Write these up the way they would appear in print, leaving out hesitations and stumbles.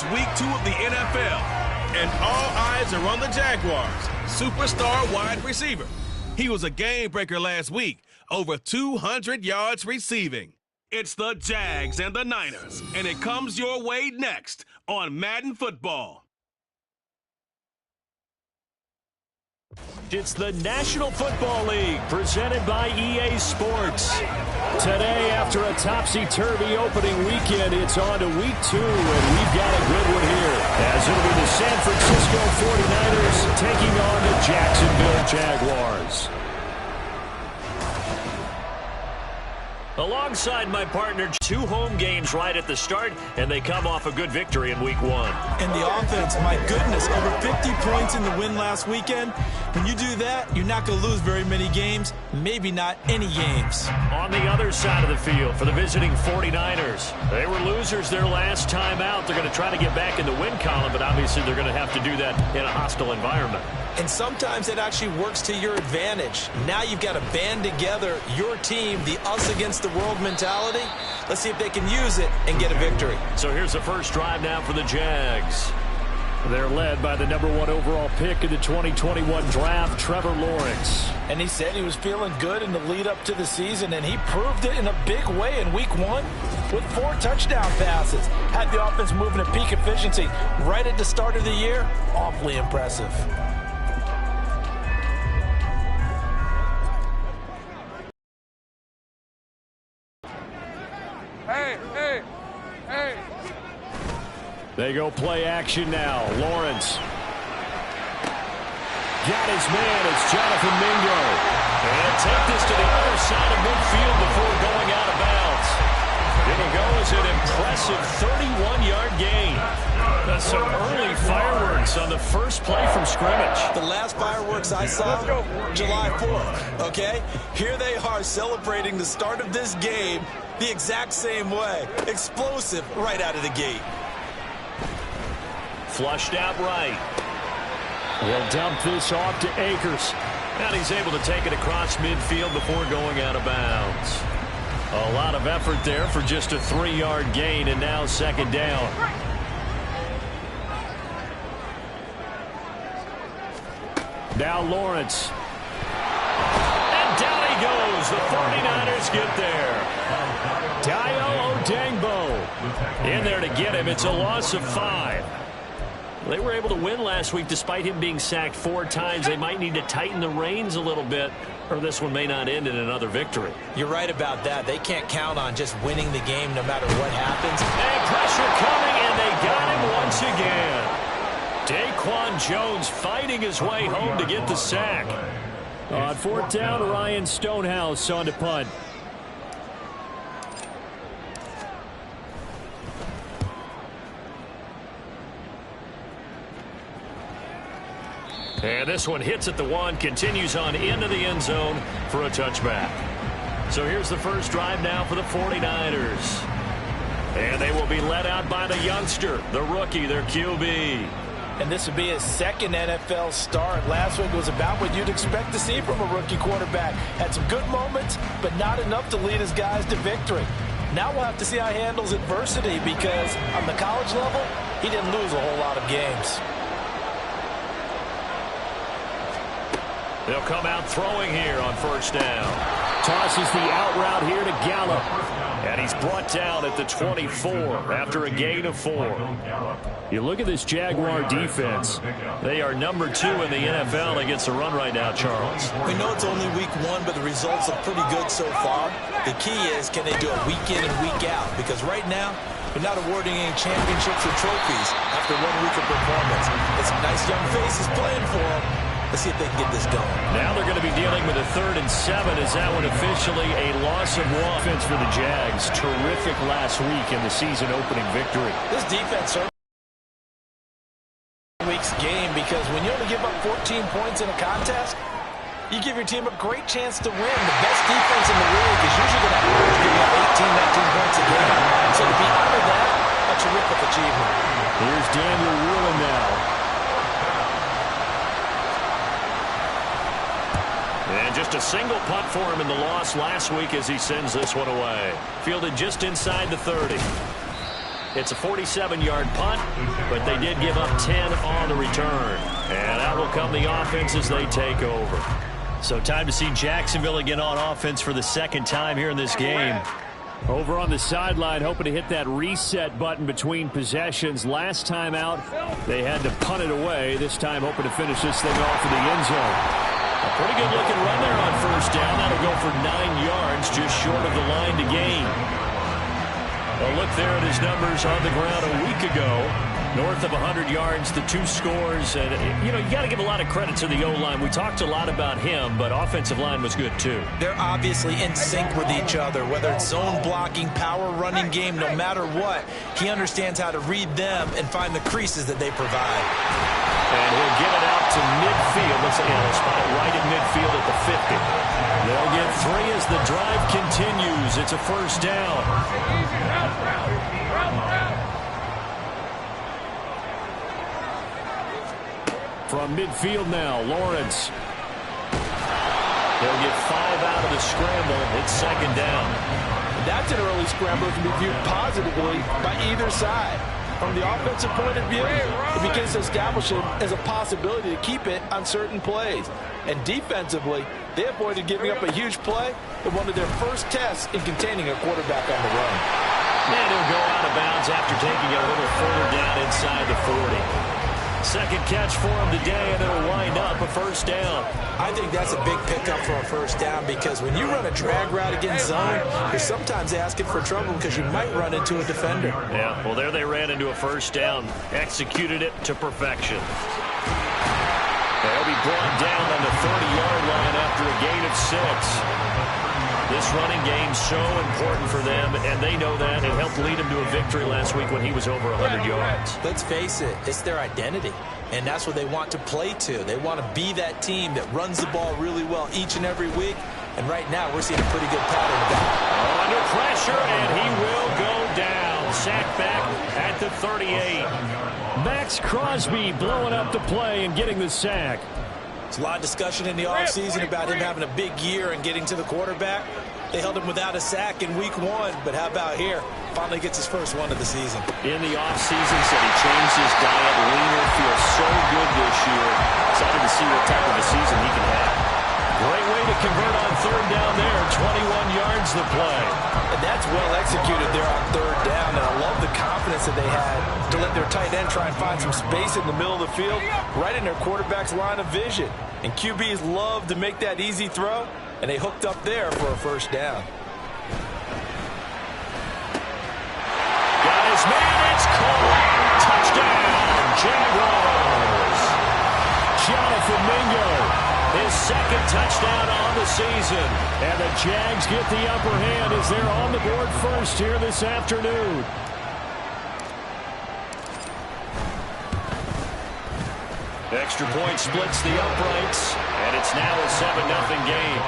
It's week 2 of the NFL, and all eyes are on the Jaguars' superstar wide receiver. He was a game breaker last week, over 200 yards receiving. It's the Jags and the Niners, and it comes your way next on Madden Football. It's the National Football League presented by EA Sports. Today, after a topsy-turvy opening weekend, it's on to week 2, and we've got a good one here. As it'll be the San Francisco 49ers taking on the Jacksonville Jaguars. Alongside my partner, 2 home games right at the start, and they come off a good victory in week 1. And the offense, my goodness, over 50 points in the win last weekend. When you do that, you're not going to lose very many games, maybe not any games. On the other side of the field for the visiting 49ers, they were losers their last time out. They're going to try to get back in the win column, but obviously they're going to have to do that in a hostile environment. And sometimes it actually works to your advantage. Now you've got to band together your team, the us against the world mentality. Let's see if they can use it and get a victory. So here's the first drive now for the Jags. They're led by the number 1 overall pick in the 2021 draft, Trevor Lawrence. And he said he was feeling good in the lead up to the season, and he proved it in a big way in week 1 with 4 touchdown passes. Had the offense moving at peak efficiency right at the start of the year. Awfully impressive. They go play action now. Lawrence. Got his man. It's Jonathan Mingo. And take this to the other side of midfield before going out of bounds. It'll go as an impressive 31-yard gain. That's some early fireworks on the first play from scrimmage. The last fireworks I saw, July 4th, okay? Here they are celebrating the start of this game the exact same way. Explosive right out of the gate. Flushed out right. We'll dump this off to Akers. And he's able to take it across midfield before going out of bounds. A lot of effort there for just a 3-yard gain, and now second down. Now Lawrence. And down he goes. The 49ers get there. Dayo Odeyingbo in there to get him. It's a loss of 5. They were able to win last week despite him being sacked 4 times. They might need to tighten the reins a little bit, or this one may not end in another victory. You're right about that. They can't count on just winning the game no matter what happens. And pressure coming, and they got him once again. Daquan Jones fighting his way home to get the sack. On 4th down, Ryan Stonehouse on to punt. And this one hits at the 1, continues on into the end zone for a touchback. So here's the first drive now for the 49ers. And they will be led out by the youngster, the rookie, their QB. And this would be his second NFL start. Last week was about what you'd expect to see from a rookie quarterback. Had some good moments, but not enough to lead his guys to victory. Now we'll have to see how he handles adversity, because on the college level, he didn't lose a whole lot of games. They'll come out throwing here on first down. Tosses the out route here to Gallup. And he's brought down at the 24 after a gain of 4. You look at this Jaguar defense. They are number 2 in the NFL against the run right now, Charles. We know it's only week 1, but the results are pretty good so far. The key is, can they do it week in and week out? Because right now, they're not awarding any championships or trophies after 1 week of performance. It's some nice young faces playing for them. Let's see if they can get this going. Now they're going to be dealing with a 3rd and 7. Is that one officially a loss of 1? Offense for the Jags. Terrific last week in the season opening victory. This defense certainly week's game, because when you only give up 14 points in a contest, you give your team a great chance to win. The best defense in the league is usually going to average giving up 18, 19 points a game. So to be out of that, a terrific achievement. Here's Daniel Whelan now. And just a single punt for him in the loss last week as he sends this one away. Fielded just inside the 30. It's a 47-yard punt, but they did give up 10 on the return. And out will come the offense as they take over. So time to see Jacksonville again on offense for the second time here in this game. Over on the sideline, hoping to hit that reset button between possessions. Last time out, they had to punt it away. This time, hoping to finish this thing off in the end zone. A pretty good looking run there on first down. That'll go for 9 yards, just short of the line to gain. A look there at his numbers on the ground a week ago. North of 100 yards, the 2 scores. And, you got to give a lot of credit to the O-line. We talked a lot about him, but offensive line was good, too. They're obviously in sync with each other, whether it's zone blocking, power running game, no matter what. He understands how to read them and find the creases that they provide. And he'll get it out to midfield. Let's spot it right in midfield at the 50. They'll get 3 as the drive continues. It's a first down. From midfield now, Lawrence. They'll get 5 out of the scramble. It's second down. That's an early scramble that can be viewed positively by either side. From the offensive point of view, it begins to establish him as a possibility to keep it on certain plays. And defensively, they avoided giving up a huge play in one of their first tests in containing a quarterback on the run. And he'll go out of bounds after taking a little further down inside the 40. Second catch for him today, and it'll wind up a first down. I think that's a big pickup for a first down because when you run a drag route against zone, you're sometimes asking for trouble because you might run into a defender. Yeah, well, there they ran into a first down. Executed it to perfection. They'll be brought down on the 30-yard line after a gain of 6. This running game so important for them, and they know that. It helped lead them to a victory last week when he was over 100 yards. Let's face it, it's their identity, and that's what they want to play to. They want to be that team that runs the ball really well each and every week, and right now we're seeing a pretty good pattern of that. Under pressure, and he will go down. Sacked back at the 38. Max Crosby blowing up the play and getting the sack. There's a lot of discussion in the offseason about him having a big year and getting to the quarterback. They held him without a sack in week 1, but how about here? Finally gets his first one of the season. In the offseason, said he changed his diet, leaner, feels so good this year. Excited to see what type of a season he can have. Great way to convert on third down there. 21 yards the play. And that's well executed there on third down. And I love the confidence that they had to let their tight end try and find some space in the middle of the field, right in their quarterback's line of vision. And QBs love to make that easy throw, and they hooked up there for a first down. Got his man. It's caught. Touchdown, Jaguars. Jonathan Mingo. His second touchdown on the season. And the Jags get the upper hand as they're on the board first here this afternoon. Extra point splits the uprights, and it's now a 7-0 game.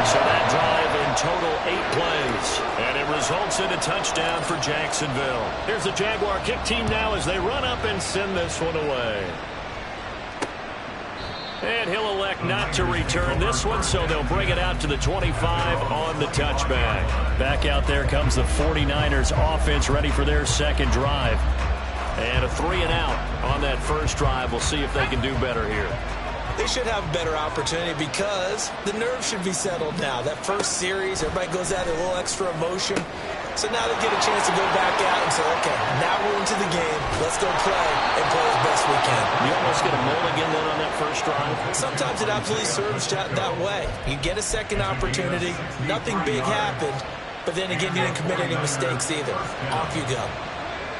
So that drive in total 8 plays, and it results in a touchdown for Jacksonville. Here's the Jaguar kick team now as they run up and send this one away. And he'll elect not to return this one, so they'll bring it out to the 25 on the touchback. Back out there comes the 49ers offense ready for their second drive. And a 3-and-out on that first drive. We'll see if they can do better here. They should have a better opportunity because the nerves should be settled now. That first series, everybody goes out a little extra emotion. So now they get a chance to go back out and say, okay, now we're into the game. Let's go play and play as best we can. You almost get a mulligan then on that first drive? Sometimes it absolutely serves that way. You get a second opportunity. Nothing big happened. But then again, you didn't commit any mistakes either. Off you go.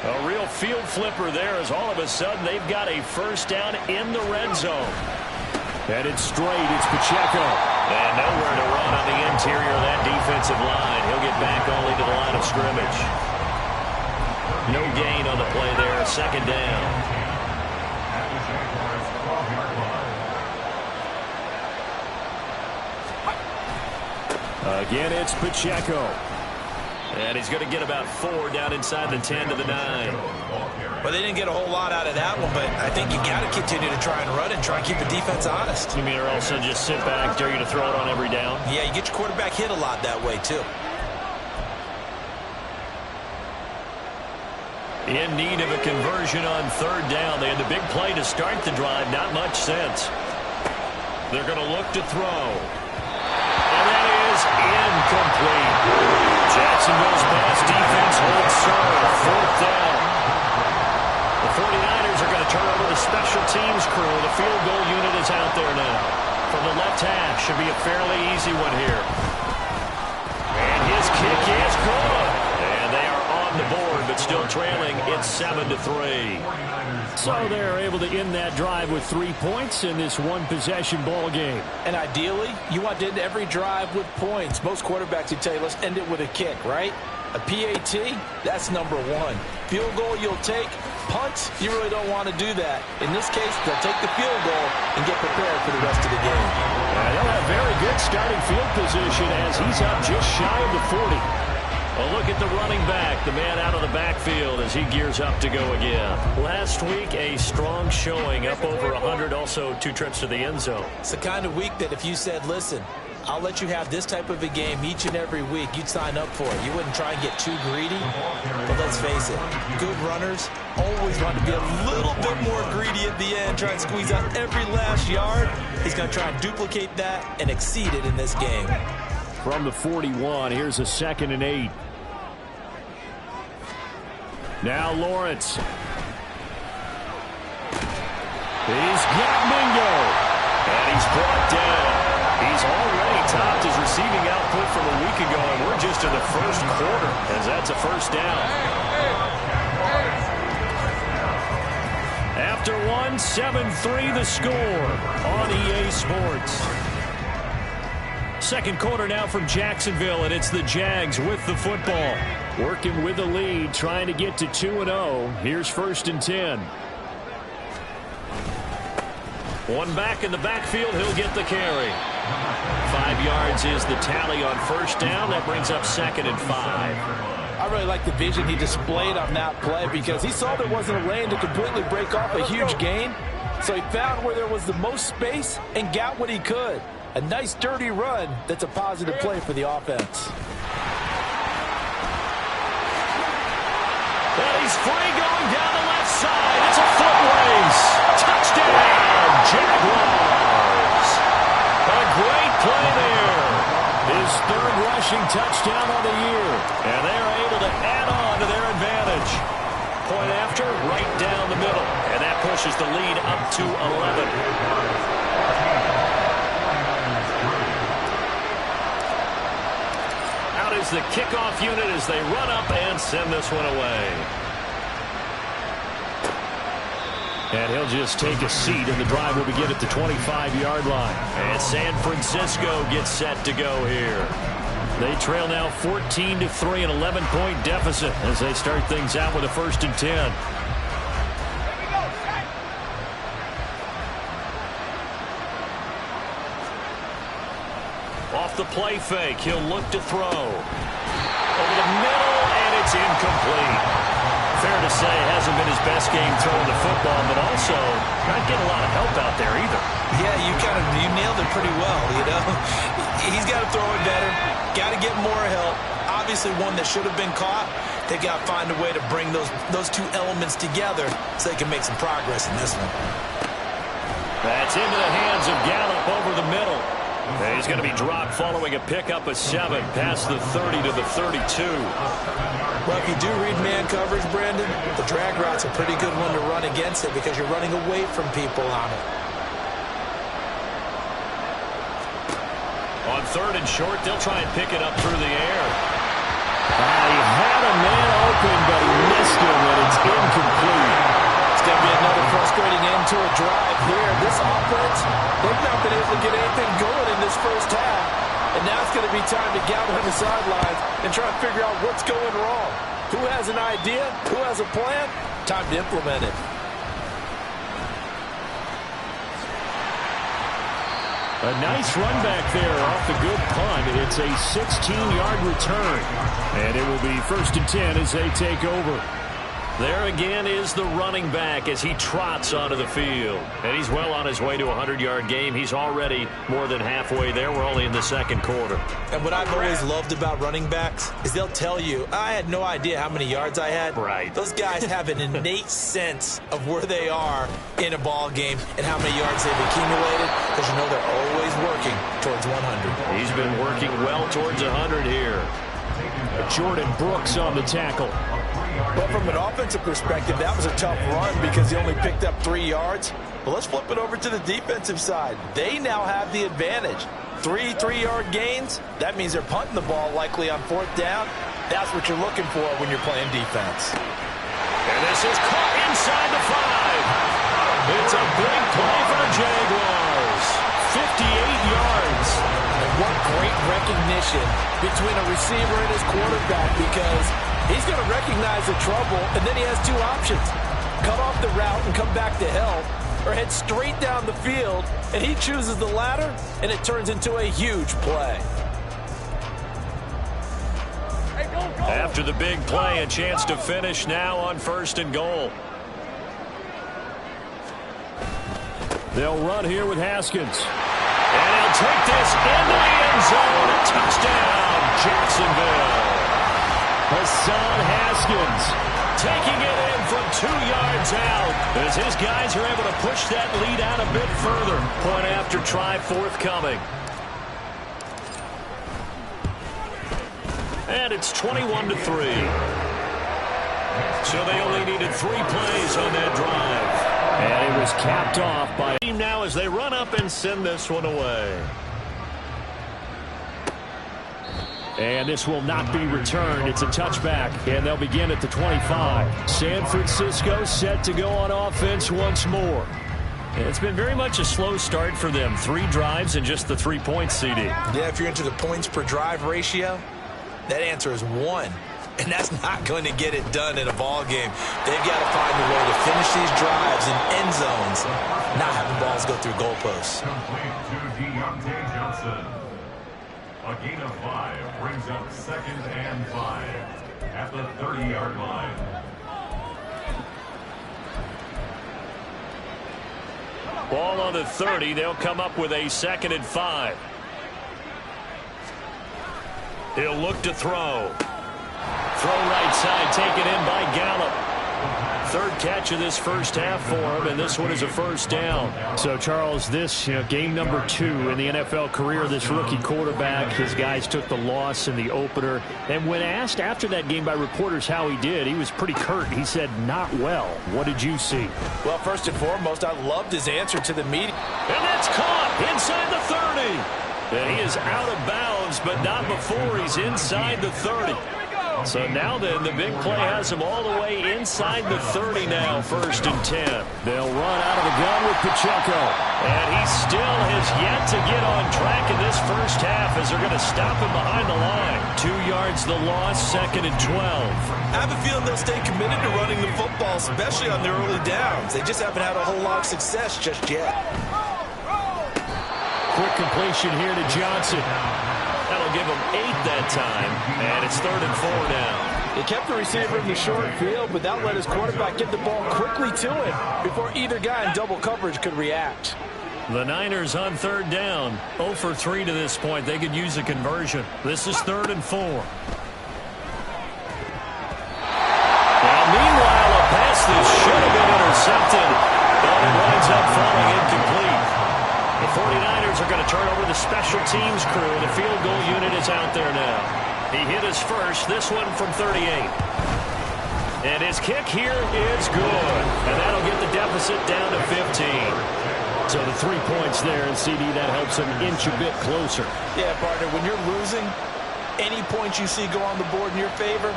A real field flipper there as all of a sudden they've got a first down in the red zone. And it's straight. It's Pacheco. And nowhere to run on the interior of that defensive line. He'll get back only to the line of scrimmage. No gain on the play there. Second down. Again, it's Pacheco. And he's going to get about 4 down inside the 10 to the 9. Well, they didn't get a whole lot out of that one, but I think you got to continue to try and run and try and keep the defense honest. You mean or else just sit back, dare you to throw it on every down? Yeah, you get your quarterback hit a lot that way, too. In need of a conversion on third down. They had the big play to start the drive. Not much sense. They're going to look to throw. And that is incomplete. Jacksonville's pass defense holds serve. Fourth down. The 49ers are going to turn over the special teams crew. The field goal unit is out there now. From the left hash. Should be a fairly easy one here. And his kick is good. And they are on the board, but still trailing. It's 7-3. So they're able to end that drive with 3 points in this one-possession ball game. And ideally, you want to end every drive with points. Most quarterbacks would tell you, let's end it with a kick, right? A PAT, that's number one. Field goal, you'll take. Punt, you really don't want to do that. In this case, they'll take the field goal and get prepared for the rest of the game. They'll have very good starting field position as he's up just shy of the 40. A look at the running back, the man out of the backfield as he gears up to go again. Last week, a strong showing, up over 100, also 2 trips to the end zone. It's the kind of week that if you said, listen, I'll let you have this type of a game each and every week, you'd sign up for it. You wouldn't try and get too greedy. But let's face it, good runners always want to be a little bit more greedy at the end, try and squeeze out every last yard. He's going to try and duplicate that and exceed it in this game. From the 41, here's a 2nd and 8. Now Lawrence. He's got Mingo. And he's brought down. He's already topped his receiving output from a week ago, and we're just in the first quarter, as that's a first down. After 7-3 the score on EA Sports. Second quarter now from Jacksonville, and it's the Jags with the football. Working with the lead, trying to get to 2-0. Here's 1st and 10. One back in the backfield, he'll get the carry. 5 yards is the tally on first down. That brings up 2nd and 5. I really like the vision he displayed on that play because he saw there wasn't a lane to completely break off a huge gain. So he found where there was the most space and got what he could. A nice dirty run that's a positive play for the offense. And he's free going down the left side. It's a foot race. Touchdown, Jaguars. A great play there. His 3rd rushing touchdown on the year. And they're able to add on to their advantage. Point after, right down the middle. And that pushes the lead up to 11. Is the kickoff unit as they run up and send this one away. And he'll just take a seat, and the drive will begin at the 25-yard line. And San Francisco gets set to go here. They trail now 14-3, an 11-point deficit as they start things out with a 1st and 10. Off the play fake, he'll look to throw. Over the middle, and it's incomplete. Fair to say, hasn't been his best game throwing the football, but also not getting a lot of help out there either. Yeah, you nailed it pretty well, you know. He's got to throw it better, got to get more help. Obviously one that should have been caught. They've got to find a way to bring those two elements together so they can make some progress in this one. That's into the hands of Gallup over the middle. And he's going to be dropped following a pickup of 7 past the 30 to the 32. Well, if you do read man coverage, Brandon, the drag route's a pretty good one to run against it because you're running away from people on it. On 3rd and short, they'll try and pick it up through the air. He had a man open, but he missed him, and it's incomplete. It's going to be another frustrating end to a drive here. This offense, they've not been able to get anything going in this first half. And now it's going to be time to gather on the sidelines and try to figure out what's going wrong. Who has an idea? Who has a plan? Time to implement it. A nice run back there off the good punt. It's a 16-yard return. And it will be 1st and 10 as they take over. There again is the running back as he trots onto the field. And he's well on his way to a 100-yard game. He's already more than halfway there. We're only in the second quarter. And what I've always loved about running backs is they'll tell you, I had no idea how many yards I had. Right. Those guys have an innate sense of where they are in a ball game and how many yards they've accumulated, because you know they're always working towards 100. He's been working well towards 100 here. Jordan Brooks on the tackle. But from an offensive perspective, that was a tough run because he only picked up 3 yards. But let's flip it over to the defensive side. They now have the advantage. 3 3-yard gains. That means they're punting the ball likely on 4th down. That's what you're looking for when you're playing defense. And this is caught inside the 5. It's a big play for the Jaguars. 58 yards. And what great recognition between a receiver and his quarterback, because he's going to recognize the trouble, and then he has 2 options. Cut off the route and come back to help, or head straight down the field, and he chooses the latter, and it turns into a huge play. After the big play, a chance to finish now on 1st and goal. They'll run here with Haskins. And he'll take this into the end zone. A touchdown, Jacksonville. Hassan Haskins Taking it in from 2 yards out as his guys are able to push that lead out a bit further. Point after try forthcoming. And it's 21-3. So they only needed 3 plays on that drive. And it was capped off by now as they run up and send this one away. And this will not be returned. It's a touchback, and they'll begin at the 25. San Francisco set to go on offense once more. It's been very much a slow start for them. 3 drives and just the 3 points, CD. Yeah, if you're into the points per drive ratio, that answer is 1. And that's not going to get it done in a ball game. They've got to find a way to finish these drives in end zones, not having balls go through goalposts. Complete to Deontay Johnson. A gain of 5 brings up 2nd and 5 at the 30-yard line. Ball on the 30. They'll come up with a 2nd and 5. He'll look to throw. Throw right side, taken in by Gallup. 3rd catch of this first half for him, and this one is a 1st down. So, Charles, this game number 2 in the NFL career, this rookie quarterback, his guys took the loss in the opener. And when asked after that game by reporters how he did, he was pretty curt. He said, not well. What did you see? Well, first and foremost, I loved his answer to the media. And that's caught inside the 30. And he is out of bounds, but not before he's inside the 30. So now then, the big play has him all the way inside the 30 now, 1st and 10. They'll run out of the gun with Pacheco. And he still has yet to get on track in this first half as they're going to stop him behind the line. 2 yards the loss, 2nd and 12. I have a feeling they'll stay committed to running the football, especially on their early downs. They just haven't had a whole lot of success just yet. Quick completion here to Johnson. That'll give him 8 that time, and it's 3rd and 4 now. He kept the receiver in the short field, but that let his quarterback get the ball quickly to him before either guy in double coverage could react. The Niners on 3rd down. 0 for 3 to this point. They could use a conversion. This is 3rd and 4. And meanwhile, a pass that should have been intercepted, but it winds up falling incomplete. The 49ers are going to turn over the special teams crew. The field goal unit is out there now. He hit his first, this one from 38. And his kick here is good. And that'll get the deficit down to 15. So the 3 points there, and CD, that helps him inch a bit closer. Yeah, partner, when you're losing, any points you see go on the board in your favor,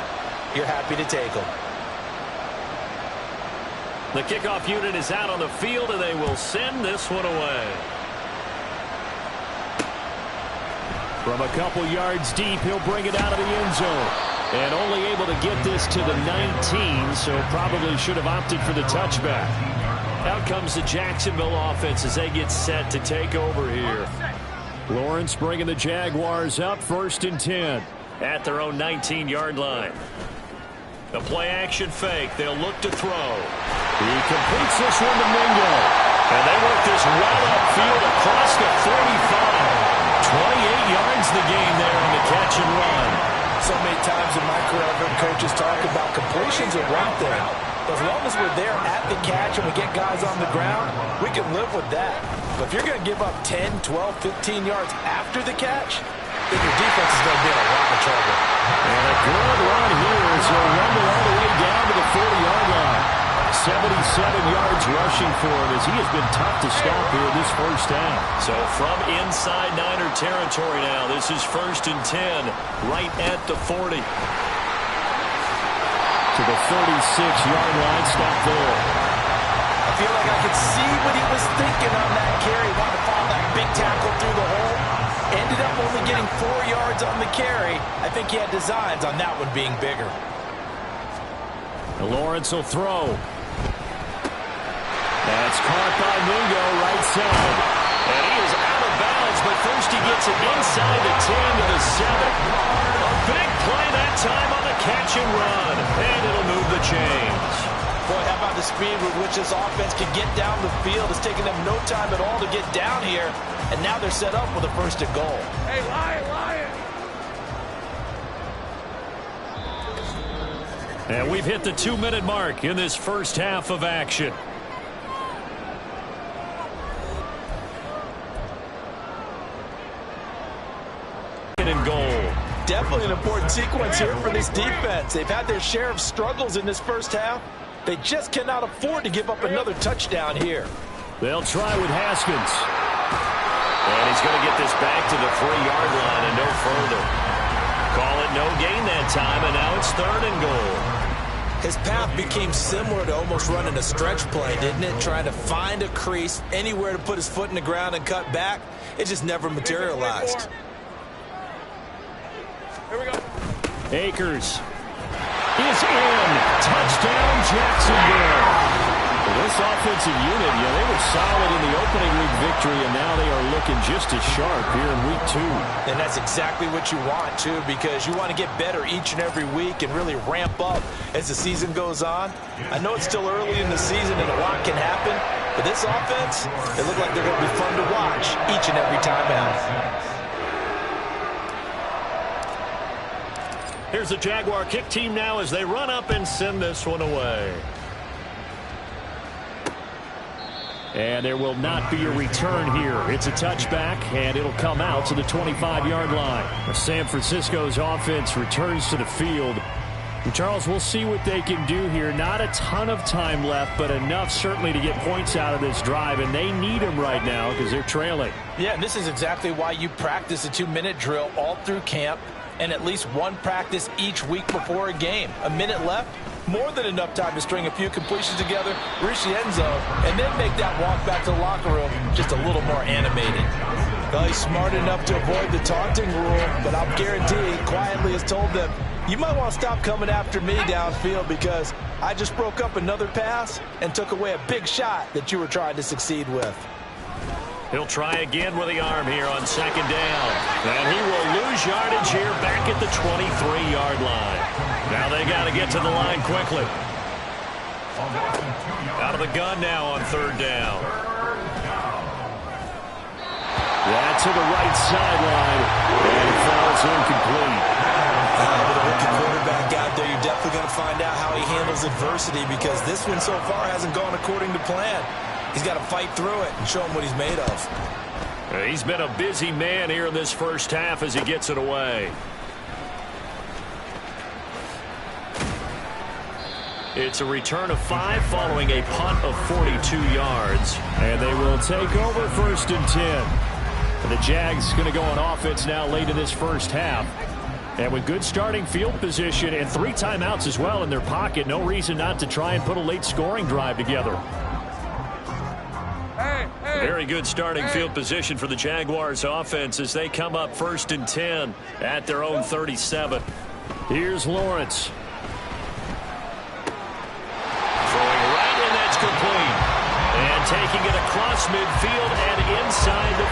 you're happy to take them. The kickoff unit is out on the field, and they will send this one away. From a couple yards deep, he'll bring it out of the end zone. And only able to get this to the 19, so probably should have opted for the touchback. Out comes the Jacksonville offense as they get set to take over here. Lawrence bringing the Jaguars up, 1st and 10. At their own 19-yard line. The play-action fake. They'll look to throw. He completes this one to Mingo. And they work this well upfield across the 45. 28 yards the game there on the catch and run. So many times in my career, I've heard coaches talk about completions are one thing. As long as we're there at the catch and we get guys on the ground, we can live with that. But if you're going to give up 10, 12, 15 yards after the catch, then your defense is going to be in a lot of trouble. And a good run here as he'll rumble all the way down to the 40-yard line. 77 yards rushing for him as he has been tough to stop here this first half. So from inside Niner territory now, this is 1st and 10, right at the 40. To the 36-yard line, stop there. I feel like I could see what he was thinking on that carry. Wanted to follow that big tackle through the hole. Ended up only getting 4 yards on the carry. I think he had designs on that one being bigger. And Lawrence will throw. That's caught by Mingo, right side. And he is out of bounds, but first he gets it inside the 10 to the 7. A big play that time on the catch and run. And it'll move the chains. Boy, how about the speed with which this offense can get down the field? It's taken them no time at all to get down here. And now they're set up with a 1st and goal. Hey, Lion! And we've hit the 2-minute mark in this first half of action. And goal. Definitely an important sequence here for this defense. They've had their share of struggles in this first half. They just cannot afford to give up another touchdown here. They'll try with Haskins. And he's going to get this back to the 3-yard line and no further. Call it no gain that time, and now it's 3rd and goal. His path became similar to almost running a stretch play, didn't it? Trying to find a crease, anywhere to put his foot in the ground and cut back. It just never materialized. Here we go. Akers is in. Touchdown, Jacksonville. Well, this offensive unit, they were solid in the opening week victory, and now they are looking just as sharp here in week 2. And that's exactly what you want, too, because you want to get better each and every week and really ramp up as the season goes on. I know it's still early in the season and a lot can happen, but this offense, they look like they're going to be fun to watch each and every time out. Here's the Jaguar kick team now as they run up and send this one away. And there will not be a return here. It's a touchback, and it'll come out to the 25-yard line. San Francisco's offense returns to the field. And Charles, we'll see what they can do here. Not a ton of time left, but enough certainly to get points out of this drive, and they need them right now because they're trailing. Yeah, and this is exactly why you practice a 2-minute drill all through camp and at least one practice each week before a game. A minute left, more than enough time to string a few completions together, reach the end zone, and then make that walk back to the locker room just a little more animated. Well, he's smart enough to avoid the taunting rule, but I'll guarantee he quietly has told them, you might want to stop coming after me downfield because I just broke up another pass and took away a big shot that you were trying to succeed with. He'll try again with the arm here on 2nd down. And he will lose yardage here back at the 23-yard line. Now they got to get to the line quickly. Out of the gun now on 3rd down. That's to the right sideline. And it falls incomplete. With a rookie quarterback out there, you're definitely going to find out how he handles adversity because this one so far hasn't gone according to plan. He's got to fight through it and show him what he's made of. He's been a busy man here in this first half as he gets it away. It's a return of 5 following a punt of 42 yards. And they will take over 1st and 10. The Jags going to go on offense now late in this first half. And with good starting field position and 3 timeouts as well in their pocket, no reason not to try and put a late scoring drive together. Very good starting field position for the Jaguars offense as they come up 1st and 10 at their own 37. Here's Lawrence. Throwing right, and that's complete. And taking it across midfield and inside the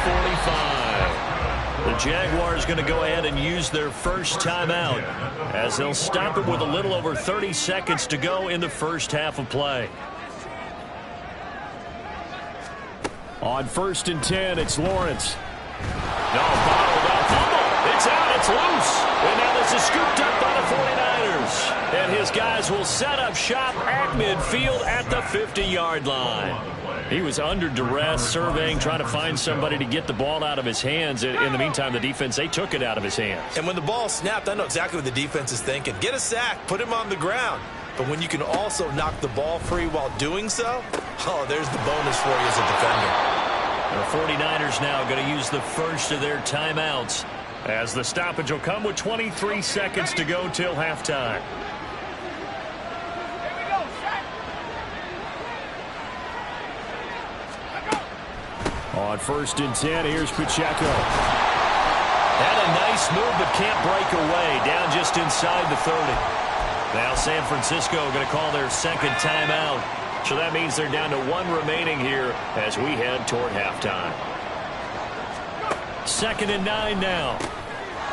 45. The Jaguars going to go ahead and use their first timeout as they'll stop it with a little over 30 seconds to go in the first half of play. On 1st and 10, it's Lawrence. No, bottled up fumble. It's out. It's loose. And now this is scooped up by the 49ers. And his guys will set up shop at midfield at the 50-yard line. He was under duress, surveying, trying to find somebody to get the ball out of his hands. In the meantime, the defense, they took it out of his hands. And when the ball snapped, I know exactly what the defense is thinking. Get a sack, put him on the ground. But when you can also knock the ball free while doing so, oh, there's the bonus for you as a defender. The 49ers now going to use the first of their timeouts as the stoppage will come with 23 seconds to go till halftime. On 1st and 10, here's Pacheco. Had a nice move, but can't break away. Down just inside the 30. Now San Francisco going to call their second timeout. So that means they're down to 1 remaining here as we head toward halftime. 2nd and 9 now.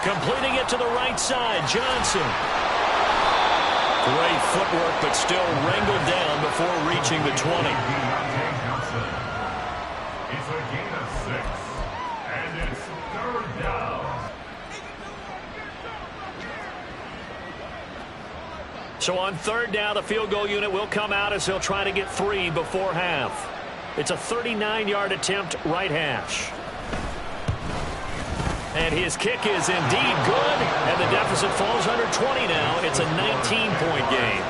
Completing it to the right side, Johnson. Great footwork, but still wrangled down before reaching the 20. It's a gain of 6, and it's 3rd down. So on 3rd down, the field goal unit will come out as they'll try to get 3 before half. It's a 39-yard attempt, right hash. And his kick is indeed good, and the deficit falls under 20 now. It's a 19-point game.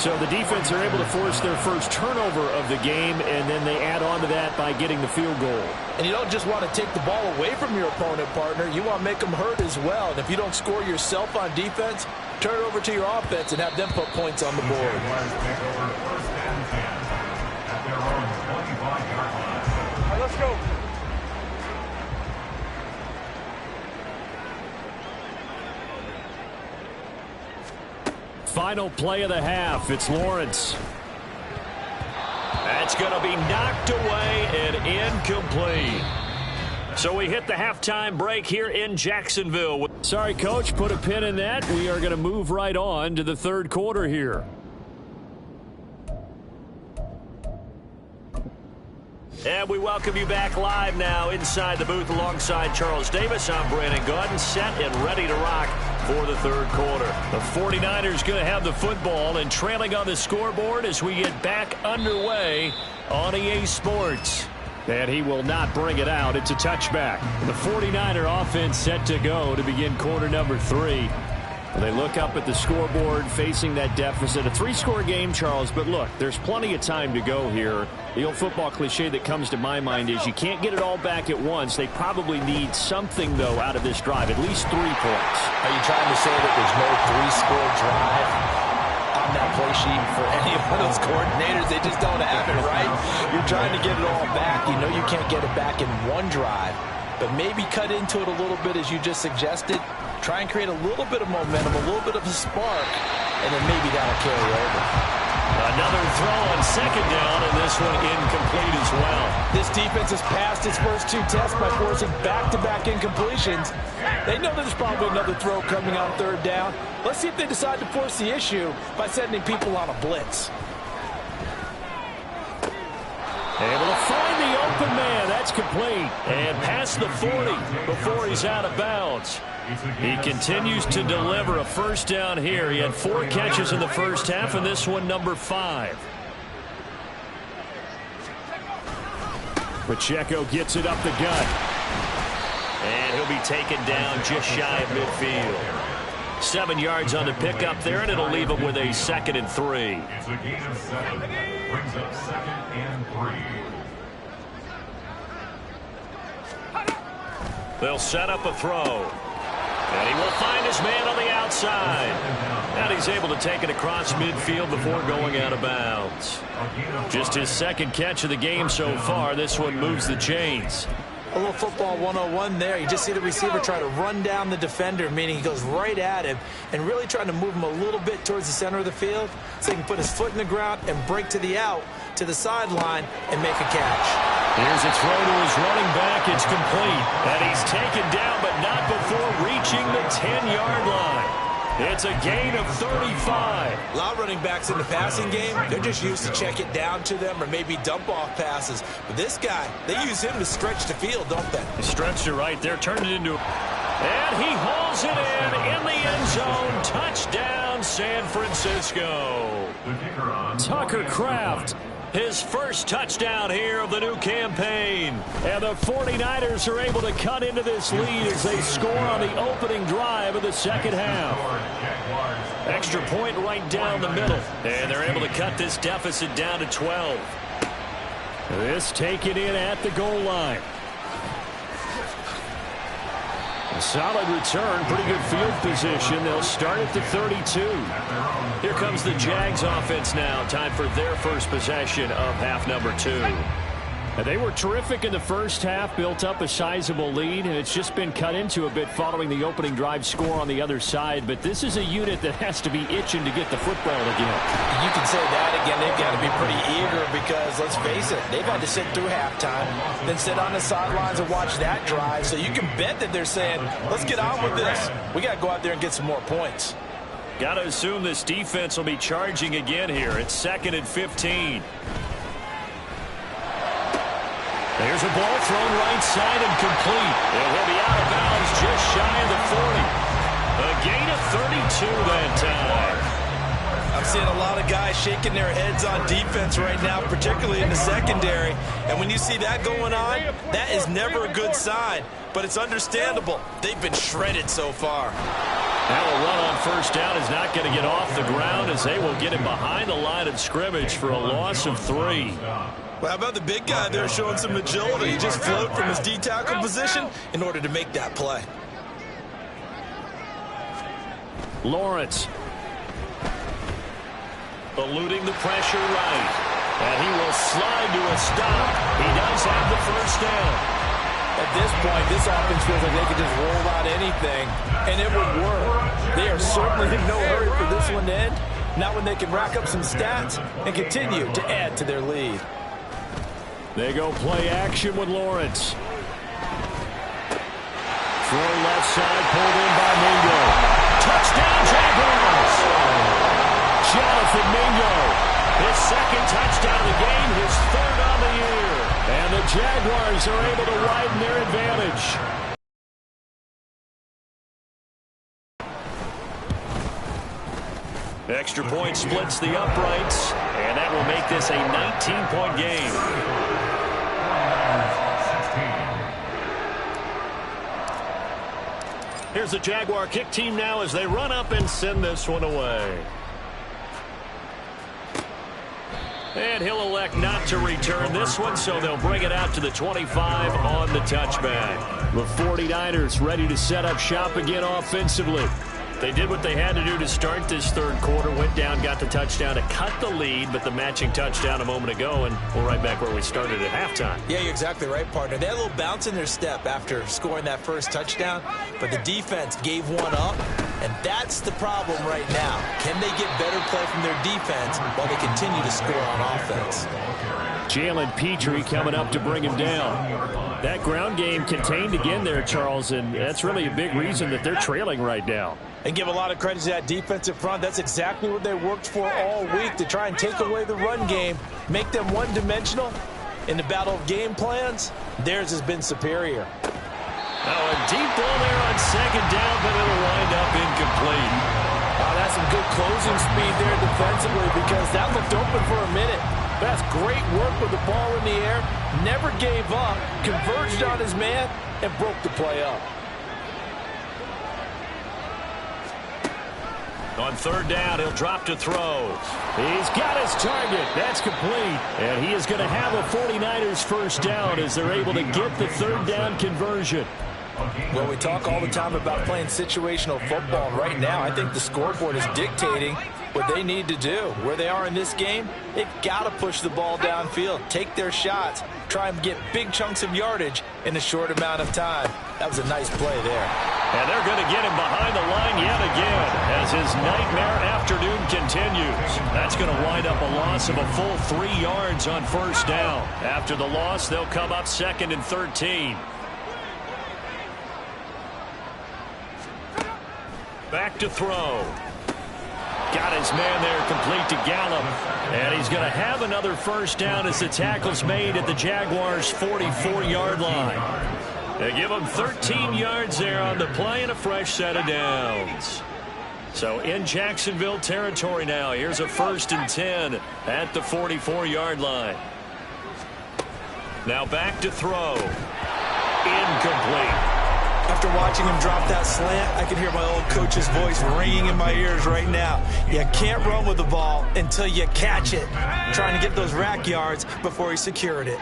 So the defense are able to force their first turnover of the game, and then they add on to that by getting the field goal. And you don't just want to take the ball away from your opponent, partner. You want to make them hurt as well. And if you don't score yourself on defense, turn it over to your offense and have them put points on the board. All right, let's go. Final play of the half. It's Lawrence. That's going to be knocked away and incomplete. So we hit the halftime break here in Jacksonville. Sorry, Coach, put a pin in that. We are going to move right on to the 3rd quarter here. And we welcome you back live now inside the booth alongside Charles Davis. I'm Brandon Gaudin, set and ready to rock for the 3rd quarter. The 49ers going to have the football and trailing on the scoreboard as we get back underway on EA Sports. And he will not bring it out. It's a touchback. The 49er offense set to go to begin quarter number 3. They look up at the scoreboard facing that deficit. A 3-score game, Charles, but look, there's plenty of time to go here. The old football cliche that comes to my mind is you can't get it all back at once. They probably need something, though, out of this drive, at least 3 points. Are you trying to say that there's no 3-score drive on that play sheet for any of those coordinators? They just don't have it, right? You're trying to get it all back. You know you can't get it back in one drive, but maybe cut into it a little bit as you just suggested. Try and create a little bit of momentum, a little bit of a spark, and then maybe that'll carry over. Another throw on 2nd down, and this one incomplete as well. This defense has passed its first 2 tests by forcing back-to-back incompletions. They know there's probably another throw coming on 3rd down. Let's see if they decide to force the issue by sending people on a blitz. Able to find the open man. That's complete. And past the 40 before he's out of bounds. He continues to deliver a 1st down here. He had 4 catches in the first half, and this one number 5. Pacheco gets it up the gut. And he'll be taken down just shy of midfield. 7 yards on the pickup there, and it'll leave him with a 2nd and 3. It's a gain of 7. Brings up 2nd and 3. They'll set up a throw. And he will find his man on the outside. And he's able to take it across midfield before going out of bounds. Just his 2nd catch of the game so far. This one moves the chains. A little football 101 there. You just see the receiver try to run down the defender, meaning he goes right at him and really trying to move him a little bit towards the center of the field so he can put his foot in the ground and break to the out, to the sideline, and make a catch. Here's a throw to his running back. It's complete. And he's taken down, but not before reaching the 10-yard line. It's a gain of 35. A lot of running backs in the passing game, they're just used to check it down to them or maybe dump off passes. But this guy, they use him to stretch the field, don't they? He stretched it right there, turned it into... And he hauls it in the end zone. Touchdown, San Francisco. Tucker Kraft, his first touchdown here of the new campaign. And the 49ers are able to cut into this lead as they score on the opening drive of the second half. Extra point right down the middle. And they're able to cut this deficit down to 12. This taken in at the goal line. A solid return, pretty good field position. They'll start at the 32. Here comes the Jags offense now. Time for their first possession of half number 2. They were terrific in the first half, built up a sizable lead, and it's just been cut into a bit following the opening drive score on the other side. But this is a unit that has to be itching to get the football again. You can say that again. They've got to be pretty eager because, let's face it, they've had to sit through halftime, then sit on the sidelines and watch that drive. So you can bet that they're saying, let's get on with this. We got to go out there and get some more points. Got to assume this defense will be charging again here. It's 2nd and 15. There's a ball thrown right side and complete. It will be out of bounds just shy of the 40. A gain of 32 that time. I'm seeing a lot of guys shaking their heads on defense right now, particularly in the secondary. And when you see that going on, that is never a good sign. But it's understandable. They've been shredded so far. Now a run on first down is not going to get off the ground as they will get him behind the line of scrimmage for a loss of 3. Well, how about the big guy there showing some agility? He just floated from his D-tackle position in order to make that play. Lawrence. Eluding the pressure right. And he will slide to a stop. He does have the first down. At this point, this offense feels like they could just roll out anything, and it would work. They are certainly in no hurry for this one to end. Not when they can rack up some stats and continue to add to their lead. They go play action with Lawrence. Throw left side, pulled in by Mingo. Touchdown, Jaguars! Jonathan Mingo, his second touchdown of the game, his third on the year. And the Jaguars are able to widen their advantage. Extra point splits the uprights, and that will make this a 19-point game. Here's the Jaguar kick team now as they run up and send this one away. And he'll elect not to return this one, so they'll bring it out to the 25 on the touchback. The 49ers ready to set up shop again offensively. They did what they had to do to start this third quarter, went down, got the touchdown to cut the lead, but the matching touchdown a moment ago, and we're right back where we started at halftime. Yeah, you're exactly right, partner. They had a little bounce in their step after scoring that first touchdown, but the defense gave one up, and that's the problem right now. Can they get better play from their defense while they continue to score on offense? Jalen Petrie coming up to bring him down. That ground game contained again there, Charles, and that's really a big reason that they're trailing right now. And give a lot of credit to that defensive front. That's exactly what they worked for all week, to try and take away the run game, make them one-dimensional. In the battle of game plans, theirs has been superior. Oh, a deep ball there on second down, but it'll wind up incomplete. That's some good closing speed there defensively, because that looked open for a minute. That's great work with the ball in the air. Never gave up, converged on his man, and broke the play up. On third down, he'll drop to throw. He's got his target. That's complete. And he is going to have a 49ers first down as they're able to get the third down conversion. Well, we talk all the time about playing situational football. And right now, I think the scoreboard is dictating what they need to do. Where they are in this game, they've got to push the ball downfield, take their shots, try and get big chunks of yardage in a short amount of time. That was a nice play there. And they're going to get him behind the line yet again as his nightmare afternoon continues. That's going to wind up a loss of a full 3 yards on first down. After the loss, they'll come up 2nd and 13. Back to throw. Got his man there complete to Gallup. And he's going to have another first down as the tackle's made at the Jaguars' 44-yard line. They give him 13 yards there on the play and a fresh set of downs. So in Jacksonville territory now. Here's a 1st and 10 at the 44-yard line. Now back to throw. Incomplete. After watching him drop that slant, I can hear my old coach's voice ringing in my ears right now. You can't run with the ball until you catch it. Trying to get those rack yards before he secured it.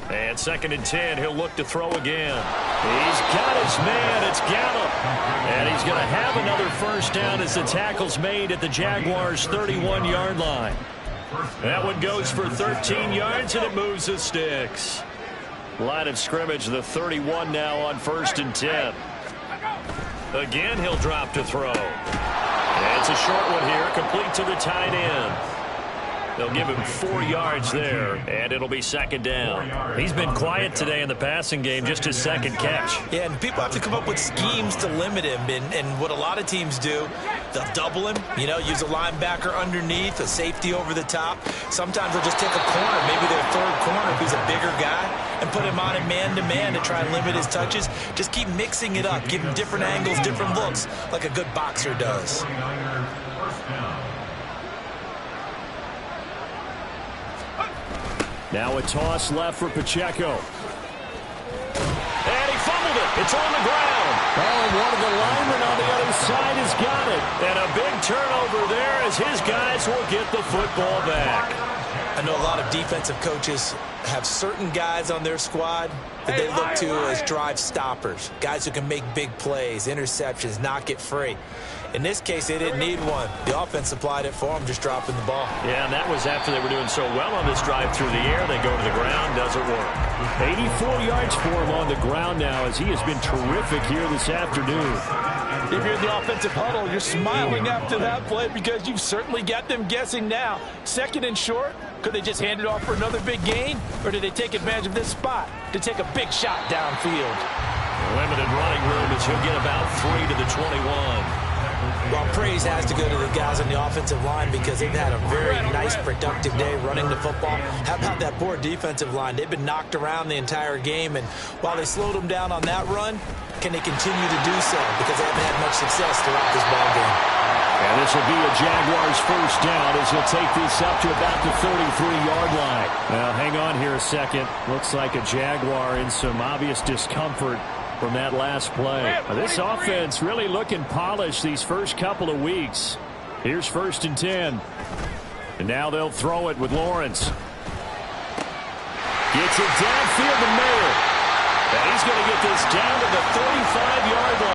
And 2nd and 10, he'll look to throw again. He's got his man, it's Gallup. And he's going to have another first down as the tackle's made at the Jaguars' 31-yard line. That one goes for 13 yards, and it moves the sticks. Line of scrimmage, the 31 now on 1st and 10. Again, he'll drop to throw. And it's a short one here, complete to the tight end. They'll give him 4 yards there, and it'll be 2nd down. He's been quiet today in the passing game, just his 2nd catch. Yeah, and people have to come up with schemes to limit him, and what a lot of teams do, they'll double him, use a linebacker underneath, a safety over the top. Sometimes they'll just take a corner, maybe their 3rd corner if he's a bigger guy, and put him on a man-to-man to try and limit his touches. Just keep mixing it up, give him different angles, different looks, like a good boxer does. Now a toss left for Pacheco. And he fumbled it. It's on the ground. Oh, and one of the linemen on the other side has got it. And a big turnover there as his guys will get the football back. I know a lot of defensive coaches have certain guys on their squad that they look to as drive stoppers, guys who can make big plays, interceptions, knock it free. In this case, they didn't need one. The offense supplied it for them, just dropping the ball. Yeah, and that was after they were doing so well on this drive through the air. They go to the ground, doesn't work. 84 yards for him on the ground now as he has been terrific here this afternoon. If you're in the offensive huddle, you're smiling after that play because you've certainly got them guessing now. 2nd and short, could they just hand it off for another big gain? Or did they take advantage of this spot to take a big shot downfield? Limited running room as he'll get about 3 to the 21. Well, praise has to go to the guys on the offensive line because they've had a very nice, productive day running the football. How about that poor defensive line? They've been knocked around the entire game, and while they slowed them down on that run, can they continue to do so? Because they haven't had much success throughout this ball game. And this will be a Jaguars first down as he'll take this up to about the 33-yard line. Now, hang on here a second. Looks like a Jaguar in some obvious discomfort from that last play. This offense really looking polished these first couple of weeks. Here's 1st and 10. And now they'll throw it with Lawrence. Gets it downfield to Mayer. And he's going to get this down